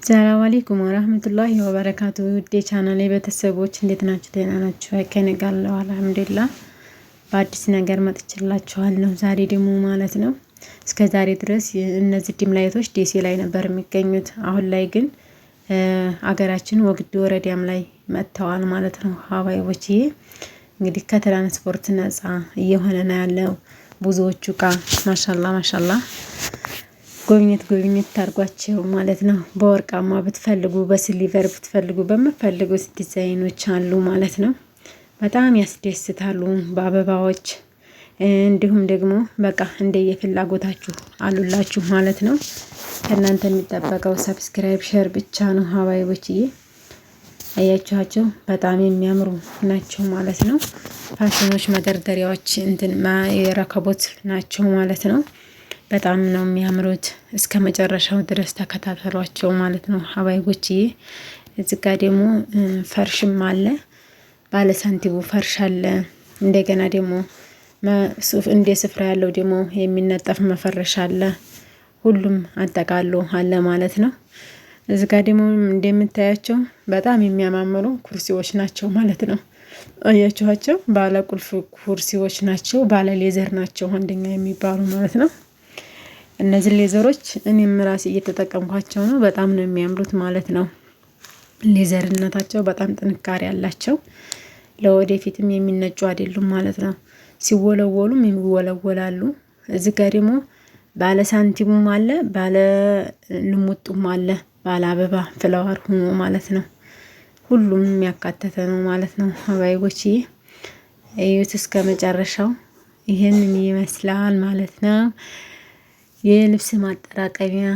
ሰላም አለይኩም ወራህመቱላሂ ወበረካቱ። ውድ የቻናሌ ቤተሰቦች እንዴት ናችሁ? ደህና ናችሁ? ከኔ ጋር አለሁ አልሐምዱሊላህ። በአዲስ ነገር መጥቼላችኋለሁ ዛሬ ደግሞ ማለት ነው። እስከ ዛሬ ድረስ እነዚህ ዲም ላይቶች ደሴ ላይ ነበር የሚገኙት። አሁን ላይ ግን አገራችን ወግዲ ወረዳም ላይ መጥተዋል ማለት ነው። ሀባይቦችዬ እንግዲህ ከትራንስፖርት ነፃ እየሆነ ነው ያለው። ብዙዎቹ እቃ ማሻላ ጎብኝት ታርጓቸው ማለት ነው። በወርቃማ ብትፈልጉ በሲሊቨር ብትፈልጉ በምትፈልጉት ዲዛይኖች አሉ ማለት ነው። በጣም ያስደስታሉ። በአበባዎች እንዲሁም ደግሞ በቃ እንደየፍላጎታችሁ አሉላችሁ ማለት ነው። ከእናንተ የሚጠበቀው ሰብስክራይብ ሼር ብቻ ነው። ሀባይቦችዬ አያችኋቸው በጣም የሚያምሩ ናቸው ማለት ነው። ፋሽኖች መደርደሪያዎች የረከቦት ናቸው ማለት ነው። በጣም ነው የሚያምሩት። እስከ መጨረሻው ድረስ ተከታተሏቸው ማለት ነው ሀባይቦችዬ። እዚህ ጋር ደግሞ ፈርሽም አለ፣ ባለ ሳንቲሙ ፈርሽ አለ። እንደገና ደግሞ እንደ ስፍራ ያለው ደግሞ የሚነጠፍ መፈረሻ አለ። ሁሉም አጠቃሎ አለ ማለት ነው። እዚህ ጋር ደግሞ እንደምታያቸው በጣም የሚያማምሩ ኩርሲዎች ናቸው ማለት ነው። አያችኋቸው ባለ ቁልፍ ኩርሲዎች ናቸው። ባለ ሌዘር ናቸው አንደኛ የሚባሉ ማለት ነው። እነዚህ ሌዘሮች እኔም ራሴ እየተጠቀምኳቸው ነው። በጣም ነው የሚያምሩት ማለት ነው። ሌዘርነታቸው በጣም ጥንካሬ ያላቸው ለወደፊትም የሚነጩ አይደሉም ማለት ነው። ሲወለወሉም የሚወለወላሉ። እዚህ ጋር ደግሞ ባለ ሳንቲሙም አለ፣ ባለ ልሙጡም አለ፣ ባለ አበባ ፍላወር ሆኖ ማለት ነው። ሁሉም የሚያካተተ ነው ማለት ነው። ሀባይቦችዬ እዩት እስከ መጨረሻው። ይሄንን ይመስላል ማለት ነው። የልብስ ማጠራቀሚያ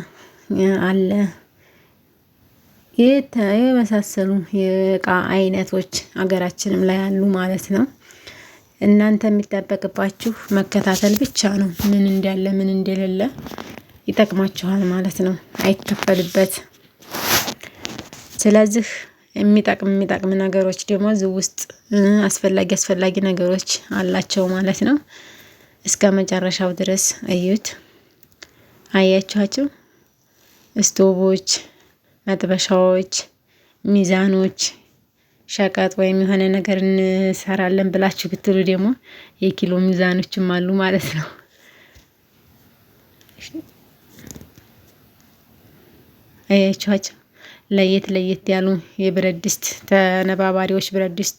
አለ። የመሳሰሉ የእቃ አይነቶች ሀገራችንም ላይ አሉ ማለት ነው። እናንተ የሚጠበቅባችሁ መከታተል ብቻ ነው። ምን እንዳለ ምን እንደሌለ ይጠቅማችኋል ማለት ነው። አይከፈልበት። ስለዚህ የሚጠቅም ነገሮች ደግሞ እዚህ ውስጥ አስፈላጊ ነገሮች አላቸው ማለት ነው። እስከ መጨረሻው ድረስ እዩት። አያችኋቸው ስቶቦች፣ መጥበሻዎች፣ ሚዛኖች፣ ሸቀጥ ወይም የሆነ ነገር እንሰራለን ብላችሁ ብትሉ ደግሞ የኪሎ ሚዛኖችም አሉ ማለት ነው። አያችኋቸው ለየት ያሉ የብረት ድስት ተነባባሪዎች ብረት ድስት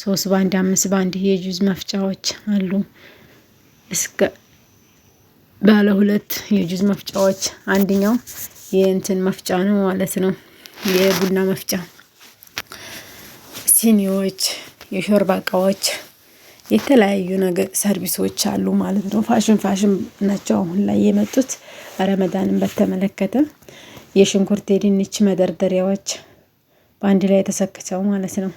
3 ባንድ 5 ባንድ የጁዝ መፍጫዎች አሉ። እስከ ባለ 2 የጁዝ መፍጫዎች፣ አንደኛው የእንትን መፍጫ ነው ማለት ነው። የቡና መፍጫ፣ ሲኒዎች፣ የሾርባ እቃዎች፣ የተለያዩ ነገር ሰርቪሶች አሉ ማለት ነው። ፋሽን ናቸው አሁን ላይ የመጡት። ረመዳንን በተመለከተ የሽንኩርት የድንች መደርደሪያዎች በአንድ ላይ ተሰክተው ማለት ነው።